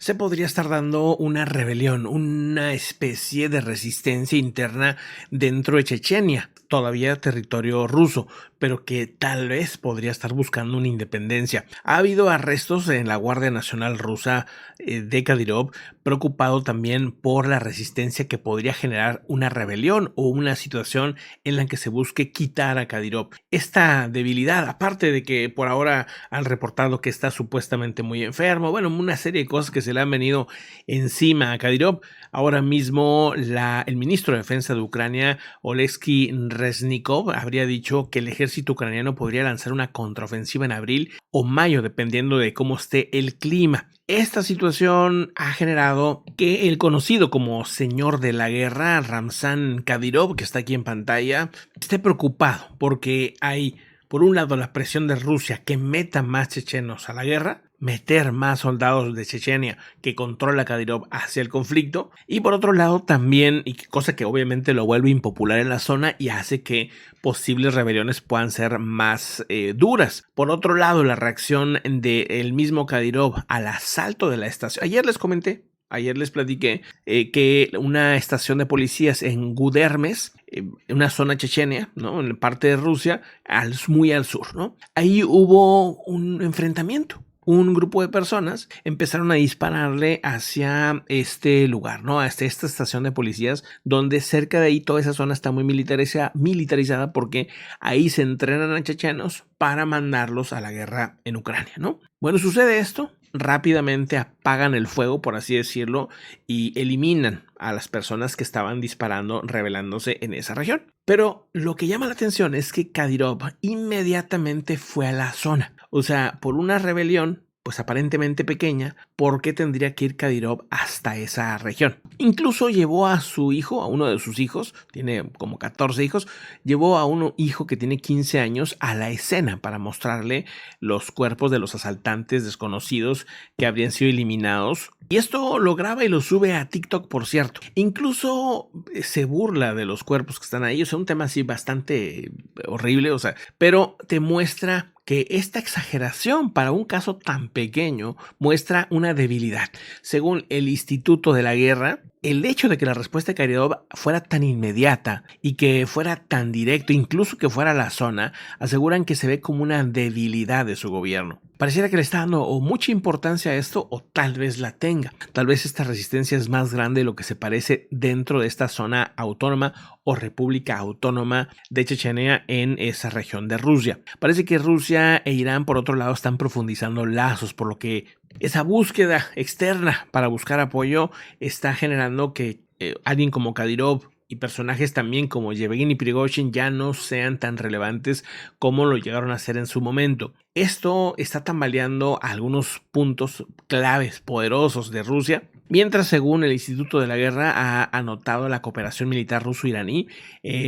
se podría estar dando una rebelión, una especie de resistencia interna dentro de Chechenia, todavía territorio ruso, pero que tal vez podría estar buscando una independencia. Ha habido arrestos en la Guardia Nacional Rusa de Kadyrov, preocupado también por la resistencia que podría generar una rebelión o una situación en la que se busque quitar a Kadyrov. Esta debilidad, aparte de que por ahora han reportado que está supuestamente muy enfermo, bueno, una serie de cosas que se le han venido encima a Kadyrov. Ahora mismo el ministro de Defensa de Ucrania, Oleksiy Reznikov, habría dicho que el ejército ucraniano podría lanzar una contraofensiva en abril o mayo, dependiendo de cómo esté el clima. Esta situación ha generado que el conocido como señor de la guerra, Ramzan Kadyrov, que está aquí en pantalla, esté preocupado porque hay, por un lado, la presión de Rusia que meta más chechenos a la guerra, meter más soldados de Chechenia que controla Kadyrov hacia el conflicto, y por otro lado también, y cosa que obviamente lo vuelve impopular en la zona y hace que posibles rebeliones puedan ser más duras. Por otro lado, la reacción del mismo Kadyrov al asalto de la estación. Ayer les platiqué que una estación de policías en Gudermes, una zona chechenia, ¿no? En parte de Rusia, muy al sur, ¿no? Ahí hubo un enfrentamiento. Un grupo de personas empezaron a dispararle hacia este lugar, ¿no? Hacia esta estación de policías, donde cerca de ahí toda esa zona está muy militarizada porque ahí se entrenan a chechenos para mandarlos a la guerra en Ucrania, ¿no? Bueno, sucede esto, rápidamente apagan el fuego, por así decirlo, y eliminan a las personas que estaban disparando, rebelándose en esa región. Pero lo que llama la atención es que Kadyrov inmediatamente fue a la zona. O sea, por una rebelión, pues aparentemente pequeña, ¿por qué tendría que ir Kadyrov hasta esa región? Incluso llevó a su hijo, a uno de sus hijos, tiene como 14 hijos, llevó a un hijo que tiene 15 años a la escena para mostrarle los cuerpos de los asaltantes desconocidos que habrían sido eliminados. Y esto lo graba y lo sube a TikTok, por cierto. Incluso se burla de los cuerpos que están ahí. O sea, un tema así bastante horrible, o sea, pero te muestra que esta exageración para un caso tan pequeño muestra una debilidad. Según el Instituto de la Guerra, el hecho de que la respuesta de Kadyrov fuera tan inmediata y que fuera tan directo, incluso que fuera a la zona, aseguran que se ve como una debilidad de su gobierno. Pareciera que le está dando o mucha importancia a esto o tal vez la tenga. Tal vez esta resistencia es más grande de lo que se parece dentro de esta zona autónoma o república autónoma de Chechenia en esa región de Rusia. Parece que Rusia e Irán, por otro lado, están profundizando lazos, por lo que esa búsqueda externa para buscar apoyo está generando que alguien como Kadyrov y personajes también como Yevgeny Prigozhin ya no sean tan relevantes como lo llegaron a ser en su momento. Esto está tambaleando algunos puntos claves poderosos de Rusia, mientras según el Instituto de la Guerra ha anotado la cooperación militar ruso-iraní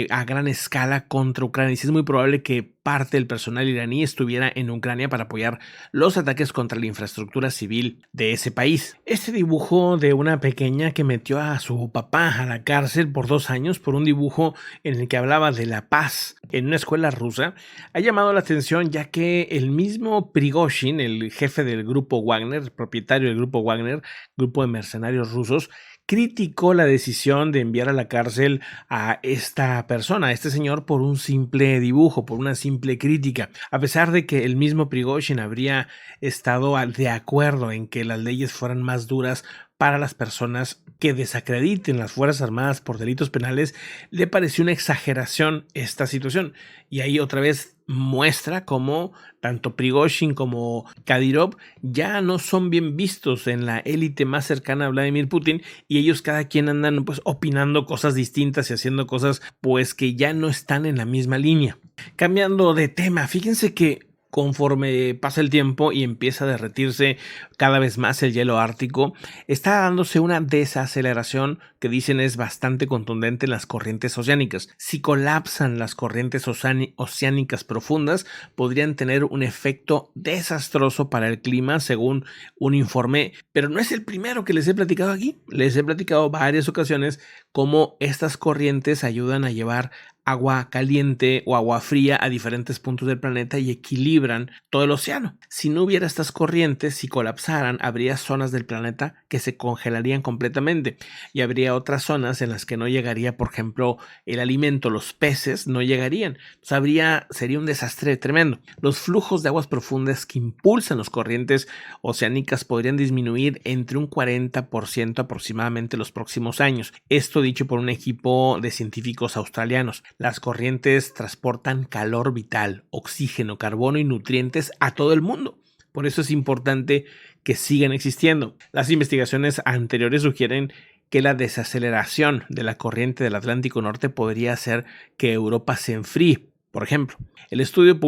a gran escala contra Ucrania. Y sí es muy probable que parte del personal iraní estuviera en Ucrania para apoyar los ataques contra la infraestructura civil de ese país. Este dibujo de una pequeña que metió a su papá a la cárcel por 2 años por un dibujo en el que hablaba de la paz en una escuela rusa ha llamado la atención, ya que el mismo Prigozhin, el jefe del grupo Wagner, el propietario del grupo Wagner, grupo de mercenarios rusos, criticó la decisión de enviar a la cárcel a esta persona, a este señor, por un simple dibujo, por una simple crítica, a pesar de que el mismo Prigozhin habría estado de acuerdo en que las leyes fueran más duras para las personas que desacrediten las Fuerzas Armadas por delitos penales. Le pareció una exageración esta situación. Y ahí otra vez muestra cómo tanto Prigozhin como Kadyrov ya no son bien vistos en la élite más cercana a Vladimir Putin, y ellos cada quien andan pues opinando cosas distintas y haciendo cosas pues que ya no están en la misma línea. Cambiando de tema, fíjense que conforme pasa el tiempo y empieza a derretirse cada vez más el hielo ártico, está dándose una desaceleración que dicen es bastante contundente en las corrientes oceánicas. Si colapsan las corrientes oceánicas profundas, podrían tener un efecto desastroso para el clima, según un informe, pero no es el primero que les he platicado aquí. Les he platicado varias ocasiones cómo estas corrientes ayudan a llevar agua caliente o agua fría a diferentes puntos del planeta y equilibran todo el océano. Si no hubiera estas corrientes, si colapsaran, habría zonas del planeta que se congelarían completamente y habría otras zonas en las que no llegaría, por ejemplo, el alimento, los peces no llegarían. Entonces sería un desastre tremendo. Los flujos de aguas profundas que impulsan las corrientes oceánicas podrían disminuir entre un 40% aproximadamente los próximos años. Esto dicho por un equipo de científicos australianos. Las corrientes transportan calor vital, oxígeno, carbono y nutrientes a todo el mundo. Por eso es importante que sigan existiendo. Las investigaciones anteriores sugieren que la desaceleración de la corriente del Atlántico Norte podría hacer que Europa se enfríe. Por ejemplo, el estudio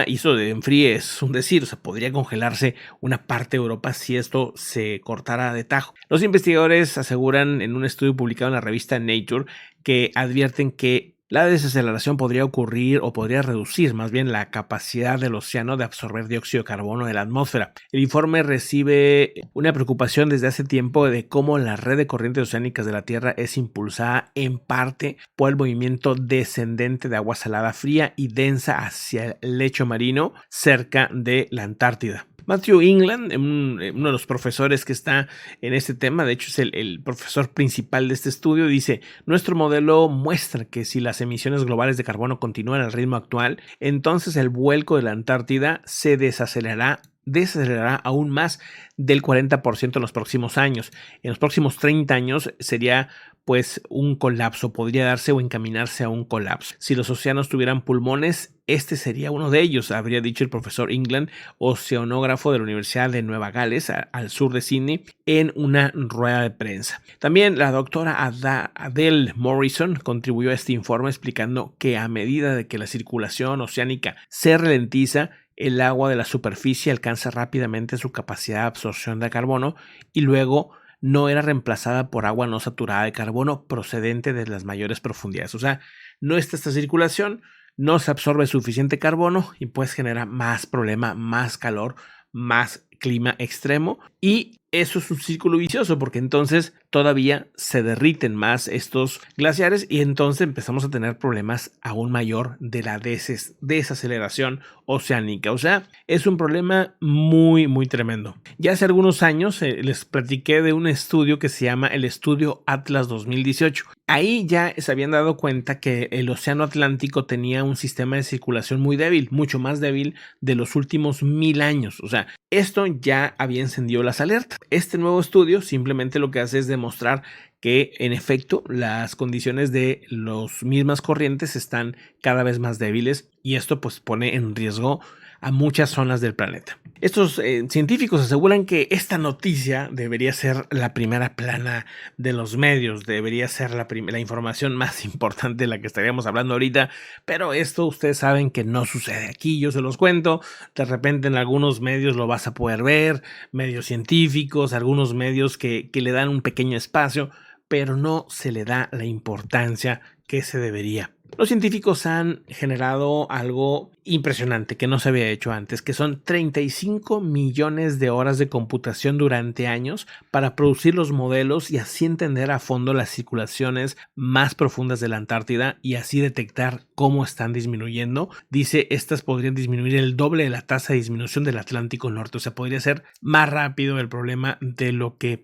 hizo de enfríe, es un decir, podría congelarse una parte de Europa si esto se cortara de tajo. Los investigadores aseguran en un estudio publicado en la revista Nature que advierten que la desaceleración podría ocurrir o podría reducir más bien la capacidad del océano de absorber dióxido de carbono de la atmósfera. El informe recibe una preocupación desde hace tiempo de cómo la red de corrientes oceánicas de la Tierra es impulsada en parte por el movimiento descendente de agua salada fría y densa hacia el lecho marino cerca de la Antártida. Matthew England, uno de los profesores que está en este tema, de hecho es el profesor principal de este estudio, dice: nuestro modelo muestra que si las emisiones globales de carbono continúan al ritmo actual, entonces el vuelco de la Antártida se desacelerará aún más del 40% en los próximos años. En los próximos 30 años sería pues un colapso, podría darse o encaminarse a un colapso. Si los océanos tuvieran pulmones, este sería uno de ellos, habría dicho el profesor England, oceanógrafo de la Universidad de Nueva Gales, al sur de Sydney, en una rueda de prensa. También la doctora Adele Morrison contribuyó a este informe explicando que a medida de que la circulación oceánica se ralentiza, el agua de la superficie alcanza rápidamente su capacidad de absorción de carbono y luego no era reemplazada por agua no saturada de carbono procedente de las mayores profundidades. O sea, no está esta circulación, no se absorbe suficiente carbono y pues genera más problema, más calor, más clima extremo, y eso es un círculo vicioso porque entonces todavía se derriten más estos glaciares y entonces empezamos a tener problemas aún mayor de la desaceleración oceánica. O sea, es un problema muy, muy tremendo. Ya hace algunos años les platiqué de un estudio que se llama el estudio Atlas 2018. Ahí ya se habían dado cuenta que el océano Atlántico tenía un sistema de circulación muy débil, mucho más débil de los últimos 1000 años. O sea, esto ya había encendido las alertas. Este nuevo estudio simplemente lo que hace es demostrar que en efecto las condiciones de las mismas corrientes están cada vez más débiles y esto pues pone en riesgo a muchas zonas del planeta. Estos científicos aseguran que esta noticia debería ser la primera plana de los medios, debería ser la información más importante de la que estaríamos hablando ahorita, pero esto ustedes saben que no sucede aquí, yo se los cuento, de repente en algunos medios lo vas a poder ver, medios científicos, algunos medios que le dan un pequeño espacio, pero no se le da la importancia que se debería. Los científicos han generado algo impresionante que no se había hecho antes, que son 35 millones de horas de computación durante años para producir los modelos y así entender a fondo las circulaciones más profundas de la Antártida y así detectar cómo están disminuyendo. Dice, estas podrían disminuir el doble de la tasa de disminución del Atlántico Norte, o sea, podría ser más rápido el problema de lo que